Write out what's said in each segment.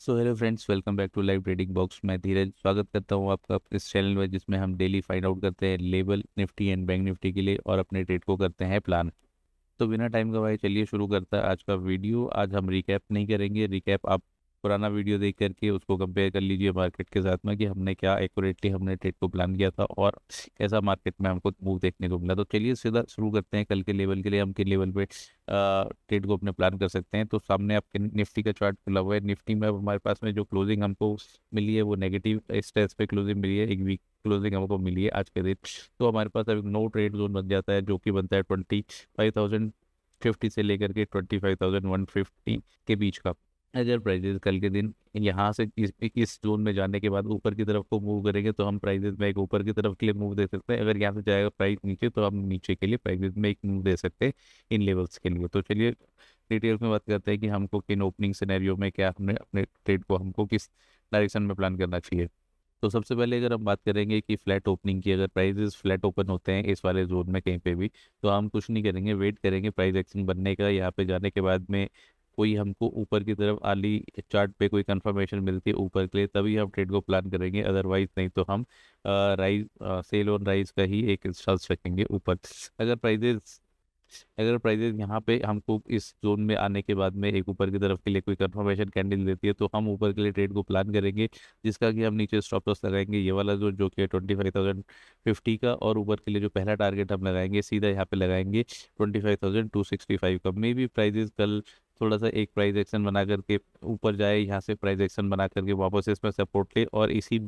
So hello friends, welcome back to live trading box. मैं धीरज स्वागत करता हूं आपका इस चैनल में, जिसमें हम डेली फाइंड आउट करते हैं level Nifty and bank Nifty के लिए और अपने ट्रेड को करते हैं प्लान। तो बिना टाइम गवाए चलिए शुरू करता है आज का वीडियो। आज हम रिकैप नहीं करेंगे। रिकैप आप पुराना वीडियो देख करके उसको कंपेयर कर लीजिए मार्केट के साथ में कि हमने क्या एक्यूरेटली हमने ट्रेड को प्लान किया था और कैसा मार्केट में हमको मूव देखने को मिला। तो चलिए सीधा शुरू करते हैं। कल के लेवल के लिए हम किन लेवल पे ट्रेड को अपने प्लान कर सकते हैं। तो सामने आपके निफ्टी का चार्ट खुला हुआ है। निफ्टी में अब हमारे पास में जो क्लोजिंग हमको मिली है वो नेगेटिव स्टेज पे क्लोजिंग मिली है। एक वीक क्लोजिंग हमको मिली है आज के दिन। तो हमारे पास अभी नो ट्रेड जोन बन जाता है, जो कि बनता है 25,050 से लेकर के 25,150 के बीच का। अगर प्राइजेस कल के दिन यहाँ से इस जोन में जाने के बाद ऊपर की तरफ को मूव करेंगे तो हम प्राइजेस में एक ऊपर की तरफ के लिए मूव दे सकते हैं। अगर यहाँ से जाएगा प्राइस नीचे तो हम नीचे के लिए प्राइजेस में एक मूव दे सकते हैं इन लेवल्स के लिए। तो चलिए डिटेल्स में बात करते हैं कि हमको किन ओपनिंग सिनेरियो में क्या हमने अपने ट्रेड को हमको किस डायरेक्शन में प्लान करना चाहिए। तो सबसे पहले अगर हम बात करेंगे कि फ्लैट ओपनिंग की, अगर प्राइजेस फ्लैट ओपन होते हैं इस वाले जोन में कहीं पे भी, तो हम कुछ नहीं करेंगे, वेट करेंगे प्राइस एक्शन बनने का। यहाँ पे जाने के बाद में कोई हमको ऊपर की तरफ आली चार्ट पे कोई कंफर्मेशन मिलती है ऊपर के लिए, तभी हम ट्रेड को प्लान करेंगे। अदरवाइज नहीं तो हम राइज सेल ऑन राइज का ही एक सर्च रखेंगे ऊपर। अगर प्राइजेस अगर प्राइजेस यहाँ पे हमको इस जोन में आने के बाद में एक ऊपर की तरफ के लिए कोई कंफर्मेशन कैंडल देती है तो हम ऊपर के लिए ट्रेड को प्लान करेंगे, जिसका कि हम नीचे स्टॉप लॉस लगाएंगे ये वाला जो कि है 25,050 का। और ऊपर के लिए जो पहला टारगेट हम लगाएंगे सीधा यहाँ पे लगाएंगे 25,265 का। मे भी प्राइजेस कल थोड़ा सा एक प्राइस एक्शन बना करके ऊपर जाए, यहाँ से प्राइस एक्शन बना करके वापस इसमें सपोर्ट ले और इसी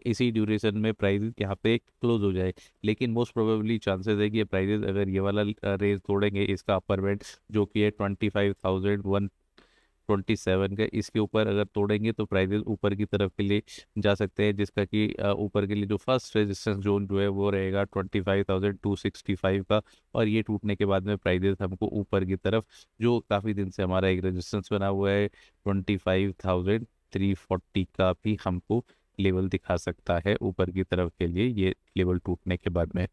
इसी ड्यूरेशन में प्राइस यहाँ पे क्लोज हो जाए। लेकिन मोस्ट प्रोबेबली चांसेस है कि ये प्राइजेस अगर ये वाला रेंज तोड़ेंगे, इसका अपर बैंड जो कि है 25,127 का, इसके ऊपर अगर तोड़ेंगे तो प्राइजेस ऊपर की तरफ के लिए जा सकते हैं, जिसका कि ऊपर के लिए जो फर्स्ट रेजिस्टेंस जोन जो है वो रहेगा 25,265 का। और ये टूटने के बाद में प्राइजेस हमको ऊपर की तरफ, जो काफ़ी दिन से हमारा एक रेजिस्टेंस बना हुआ है 25,340 का, भी हमको लेवल दिखा सकता है ऊपर की तरफ के लिए ये लेवल टूटने के बाद में।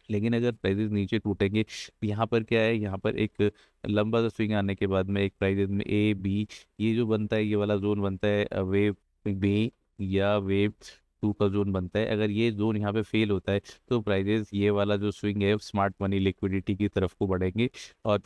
लेकिन अगर प्राइजेस नीचे टूटेंगे, यहाँ पर क्या है, यहाँ पर एक लंबा सा स्विंग आने के बाद में एक प्राइजेस में ए बी, ये जो बनता है ये वाला जोन बनता है वेव बी या वेव टू का जोन बनता है। अगर ये जोन यहाँ पे फेल होता है तो प्राइजेस ये वाला जो स्विंग है स्मार्ट मनी लिक्विडिटी की तरफ को बढ़ेंगे और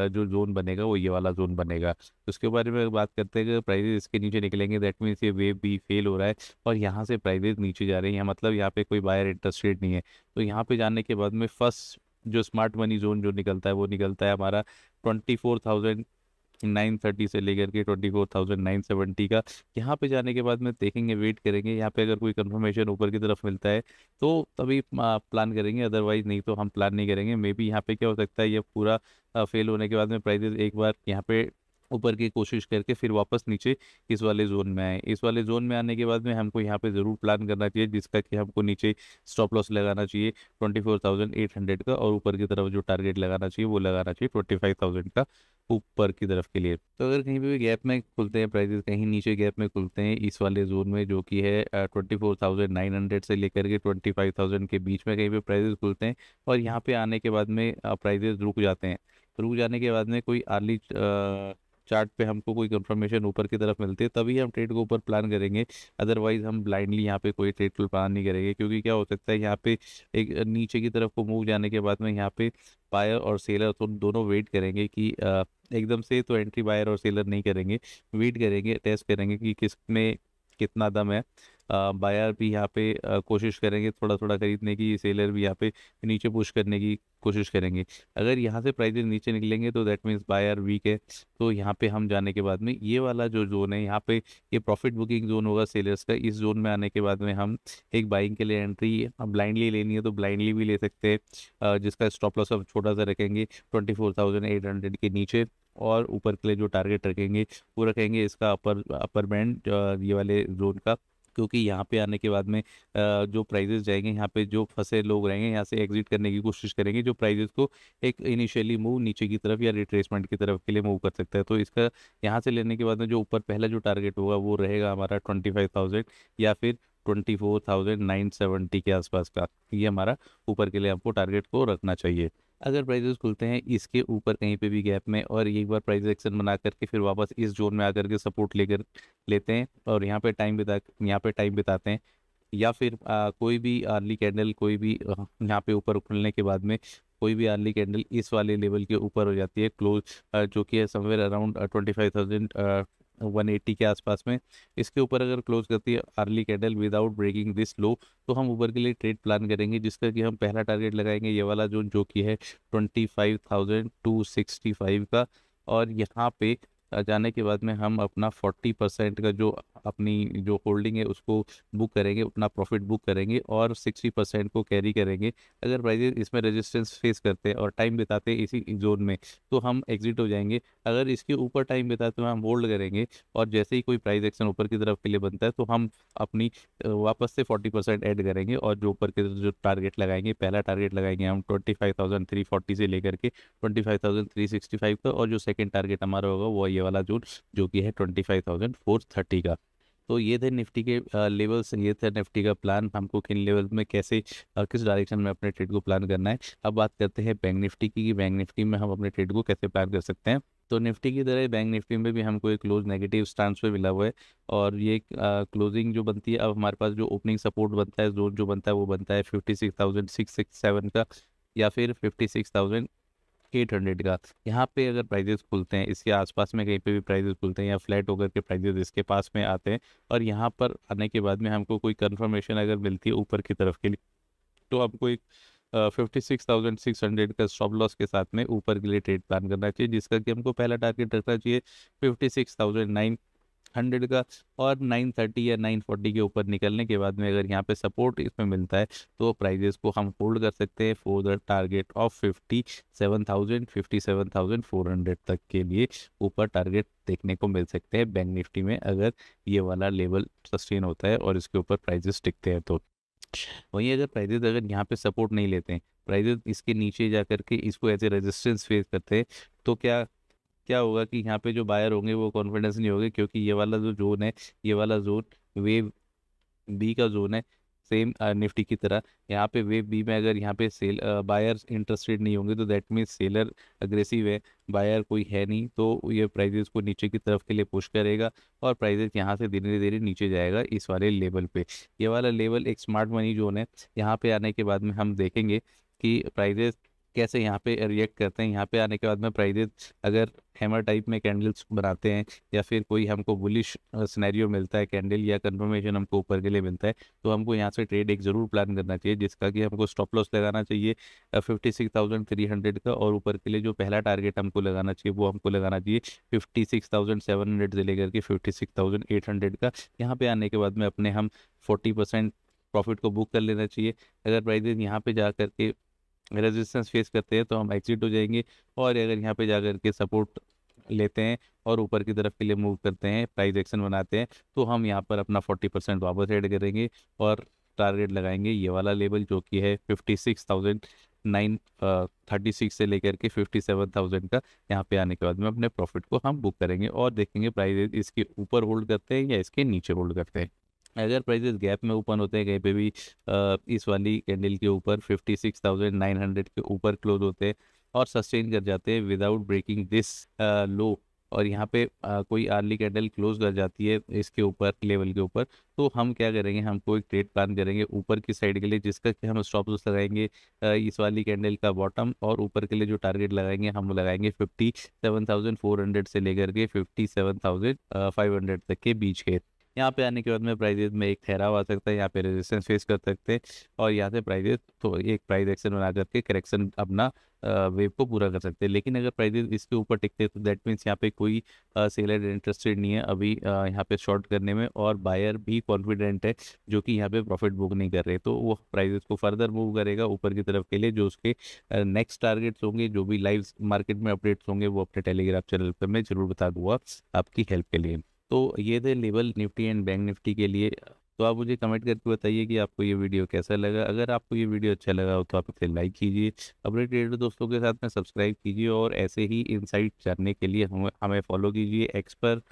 जो जोन बनेगा वो ये वाला जोन बनेगा। तो उसके बारे में बात करते हैं कि प्राइजेस इसके नीचे निकलेंगे, दैट मीन्स ये वेव बी फेल हो रहा है और यहाँ से प्राइजेस नीचे जा रहे हैं, मतलब यहाँ पे कोई बायर इंटरेस्टेड नहीं है। तो यहाँ पे जाने के बाद में फर्स्ट जो स्मार्ट मनी जोन जो निकलता है वो निकलता है हमारा 24,930 से लेकर के 24,970 का। यहाँ पे जाने के बाद में देखेंगे, वेट करेंगे, यहाँ पे अगर कोई कंफर्मेशन ऊपर की तरफ मिलता है तो तभी प्लान करेंगे, अदरवाइज नहीं तो हम प्लान नहीं करेंगे। मे बी यहाँ पे क्या हो सकता है, ये पूरा फेल होने के बाद में प्राइजेस एक बार यहाँ पे ऊपर की कोशिश करके फिर वापस नीचे इस वाले जोन में आए। इस वाले जोन में आने के बाद में हमको यहाँ पे ज़रूर प्लान करना चाहिए, जिसका कि हमको नीचे स्टॉप लॉस लगाना चाहिए 24,800 का और ऊपर की तरफ जो टारगेट लगाना चाहिए वो लगाना चाहिए 25,000 का ऊपर की तरफ के लिए। तो अगर कहीं पे भी गैप में खुलते हैं प्राइजेस, कहीं नीचे गैप में खुलते हैं इस वाले जोन में जो कि है 24,900 से लेकर के 25,000 के बीच में कहीं पे प्राइजेस खुलते हैं और यहाँ पे आने के बाद में प्राइजेस रुक जाते हैं। रुक जाने के बाद में कोई अर्ली चार्ट पे हमको कोई कंफर्मेशन ऊपर की तरफ मिलती है तभी हम ट्रेड को ऊपर प्लान करेंगे। अदरवाइज हम ब्लाइंडली यहाँ पे कोई ट्रेड को प्लान नहीं करेंगे, क्योंकि क्या हो सकता है यहाँ पे एक नीचे की तरफ को मूव जाने के बाद में यहाँ पे बायर और सेलर तो दोनों वेट करेंगे कि एकदम से तो एंट्री बायर और सेलर नहीं करेंगे, वेट करेंगे, टेस्ट करेंगे कि किस में कितना दम है। बायर भी यहाँ पे कोशिश करेंगे थोड़ा थोड़ा खरीदने की, सेलर भी यहाँ पे नीचे पुश करने की कोशिश करेंगे। अगर यहाँ से प्राइजेस नीचे निकलेंगे तो दैट मीन्स बायर वीक है। तो यहाँ पे हम जाने के बाद में ये वाला जो जोन है यहाँ पे ये प्रॉफिट बुकिंग जोन होगा सेलर्स का। इस जोन में आने के बाद में हम एक बाइंग के लिए एंट्री ब्लाइंडली लेनी है तो ब्लाइंडली भी ले सकते हैं, जिसका स्टॉप लॉस हम छोटा सा रखेंगे 24,800 के नीचे और ऊपर के लिए जो टारगेट रखेंगे वो रखेंगे इसका अपर अपर बैंड ये वाले जोन का। क्योंकि यहाँ पे आने के बाद में जो प्राइजेस जाएंगे, यहाँ पे जो फंसे लोग रहेंगे यहाँ से एग्जिट करने की कोशिश करेंगे, जो प्राइजेस को एक इनिशियली मूव नीचे की तरफ या रिट्रेसमेंट की तरफ के लिए मूव कर सकता है। तो इसका यहाँ से लेने के बाद में जो ऊपर पहला जो टारगेट होगा वो रहेगा हमारा 25,000 या फिर 24,970 के आसपास का। ये हमारा ऊपर के लिए आपको टारगेट को रखना चाहिए। अगर प्राइजेस खुलते हैं इसके ऊपर कहीं पे भी गैप में और एक बार प्राइस एक्शन बना करके फिर वापस इस जोन में आकर के सपोर्ट लेकर लेते हैं और यहाँ पे टाइम बिताते हैं, या फिर कोई भी अर्ली कैंडल कोई भी यहाँ पे ऊपर खुलने के बाद में कोई भी अर्ली कैंडल इस वाले लेवल के ऊपर हो जाती है क्लोज, जो कि है समवेयर अराउंड 25,180 के आसपास में, इसके ऊपर अगर क्लोज करती है early candle without breaking this low, तो हम ऊपर के लिए ट्रेड प्लान करेंगे, जिसका कि हम पहला टारगेट लगाएंगे ये वाला जोन जो कि है 25,265 का। और यहाँ पे जाने के बाद में हम अपना 40% का जो अपनी जो होल्डिंग है उसको बुक करेंगे, उतना प्रॉफिट बुक करेंगे और 60% को कैरी करेंगे। अगर प्राइजेस इसमें रेजिस्टेंस फेस करते हैं और टाइम बिताते हैं इसी जोन में, तो हम एग्जिट हो जाएंगे। अगर इसके ऊपर टाइम बिताते हुए हम होल्ड करेंगे और जैसे ही कोई प्राइस एक्शन ऊपर की तरफ के लिए बनता है तो हम अपनी वापस से 40% ऐड करेंगे और जो ऊपर के जो टारगेट लगाएंगे, पहला टारगेट लगाएंगे हम 25,340 से लेकर के 25,365 का, और जो सेकंड टारगेट हमारा होगा वो ये वाला जो कि है 25,430 का। तो ये थे निफ्टी के लेवल्स, ये थे निफ्टी का प्लान, हमको किन लेवल में कैसे किस डायरेक्शन में अपने ट्रेड को प्लान करना है। अब बात करते हैं बैंक निफ्टी की, कि बैंक निफ्टी में हम अपने ट्रेड को कैसे प्लान कर सकते हैं। तो निफ्टी की तरह बैंक निफ्टी में भी हमको एक क्लोज नेगेटिव स्टांस पे मिला हुआ है, और ये क्लोजिंग जो बनती है, अब हमारे पास जो ओपनिंग सपोर्ट बनता है, जोन जो बनता है वो बनता है 56,667 का या फिर 56,800 का। यहाँ पे अगर प्राइजेस खुलते हैं इसके आसपास में कहीं पे भी प्राइजेस खुलते हैं या फ्लैट होकर के प्राइजेस इसके पास में आते हैं, और यहाँ पर आने के बाद में हमको कोई कंफर्मेशन अगर मिलती है ऊपर की तरफ के लिए, तो आपको एक 56,600 का स्टॉप लॉस के साथ में ऊपर के लिए ट्रेड प्लान करना चाहिए, जिसका कि हमको पहला टारगेट रखना चाहिए 56,900 का। और 930 या 940 के ऊपर निकलने के बाद में अगर यहाँ पे सपोर्ट इसमें मिलता है तो प्राइजेस को हम होल्ड कर सकते हैं फॉर द टारगेट ऑफ 57,400 तक के लिए ऊपर टारगेट देखने को मिल सकते हैं बैंक निफ्टी में, अगर ये वाला लेवल सस्टेन होता है और इसके ऊपर प्राइजेस टिकते हैं तो। वहीं अगर प्राइजेस अगर यहाँ पे सपोर्ट नहीं लेते हैं, प्राइजेस इसके नीचे जा करके इसको एज ए रेजिस्टेंस फेस करते हैं, तो क्या क्या होगा कि यहाँ पे जो बायर होंगे वो कॉन्फिडेंस नहीं होंगे, क्योंकि ये वाला जो जोन है, ये वाला जोन वेव बी का जोन है, सेम निफ्टी की तरह। यहाँ पे वेव बी में अगर यहाँ पे सेल बायर इंटरेस्टेड नहीं होंगे तो दैट मीन्स सेलर अग्रेसिव है, बायर कोई है नहीं, तो ये प्राइजेस को नीचे की तरफ के लिए पुश करेगा और प्राइजेस यहाँ से धीरे धीरे नीचे जाएगा इस वाले लेवल पे। ये वाला लेवल एक स्मार्ट मनी जोन है। यहाँ पे आने के बाद में हम देखेंगे कि प्राइजेस कैसे यहाँ पे रिएक्ट करते हैं। यहाँ पे आने के बाद में प्राइजेस अगर हैमर टाइप में कैंडल्स बनाते हैं या फिर कोई हमको बुलिश सिनेरियो मिलता है कैंडल या कंफर्मेशन हमको ऊपर के लिए मिलता है, तो हमको यहाँ से ट्रेड एक ज़रूर प्लान करना चाहिए, जिसका कि हमको स्टॉप लॉस लगाना चाहिए 56,300 का, और ऊपर के लिए जो पहला टारगेट हमको लगाना चाहिए वो हमको लगाना चाहिए 56,700 से लेकर के 56,800 का। यहाँ पे आने के बाद में अपने हम 40% प्रॉफिट को बुक कर लेना चाहिए। अगर प्राइजेस यहाँ पे जा करके रेजिस्टेंस फेस करते हैं तो हम एग्जिट हो जाएंगे, और अगर यहाँ पे जाकर के सपोर्ट लेते हैं और ऊपर की तरफ के लिए मूव करते हैं, प्राइस एक्शन बनाते हैं, तो हम यहाँ पर अपना 40% वापस ऐड करेंगे और टारगेट लगाएंगे ये वाला लेवल जो कि है 56,936 से लेकर के 57,000 का। यहाँ पे आने के बाद में अपने प्रॉफिट को हम बुक करेंगे और देखेंगे प्राइस इसके ऊपर होल्ड करते हैं या इसके नीचे होल्ड करते हैं। अगर प्राइजेस गैप में ओपन होते हैं कहीं पे भी इस वाली कैंडल के ऊपर 56,900 के ऊपर क्लोज होते हैं और सस्टेन कर जाते हैं विदाउट ब्रेकिंग दिस लो, और यहाँ पे कोई अर्ली कैंडल क्लोज कर जाती है इसके ऊपर लेवल के ऊपर, तो हम क्या करेंगे, हमको एक ट्रेड प्लान करेंगे ऊपर की साइड के लिए, जिसका कि हम स्टॉप लॉस लगाएंगे इस वाली कैंडल का बॉटम, और ऊपर के लिए जो टारगेट लगाएंगे हम लगाएंगे 57,400 से लेकर के 57,500 तक के बीच के। यहाँ पे आने के बाद में प्राइजेस में एक ठहराव आ सकता है, यहाँ पे रेजिस्टेंस फेस कर सकते हैं और यहाँ से प्राइजेस तो एक प्राइस एक्शन बना करके करेक्शन अपना वेव को पूरा कर सकते हैं। लेकिन अगर प्राइजेस इसके ऊपर टिकते हैं तो दैट मीन्स यहाँ पे कोई सेलर इंटरेस्टेड नहीं है अभी यहाँ पे शॉर्ट करने में, और बायर भी कॉन्फिडेंट है जो कि यहाँ पे प्रॉफिट बुक नहीं कर रहे, तो वो प्राइजेस को फर्दर मूव करेगा ऊपर की तरफ के लिए। जो उसके नेक्स्ट टारगेट्स होंगे, जो भी लाइव मार्केट में अपडेट्स होंगे, वो अपने टेलीग्राम चैनल पर मैं जरूर बता दूंगा आपकी हेल्प के लिए। तो ये थे level Nifty and bank Nifty के लिए। तो आप मुझे कमेंट करके बताइए कि आपको ये वीडियो कैसा लगा। अगर आपको ये वीडियो अच्छा लगा हो तो आप इसे लाइक कीजिए, अपने ट्रेडर दोस्तों के साथ में सब्सक्राइब कीजिए, और ऐसे ही इनसाइट जानने के लिए हमें फॉलो कीजिए एक्स पर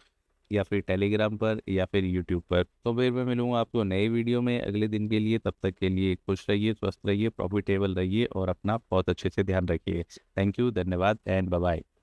या फिर टेलीग्राम पर या फिर यूट्यूब पर। तो फिर मैं मिलूंगा आपको नए वीडियो में अगले दिन के लिए। तब तक के लिए खुश रहिए, स्वस्थ रहिए, प्रॉफिटेबल रहिए और अपना बहुत अच्छे से ध्यान रखिए। थैंक यू, धन्यवाद एंड बाय बाय।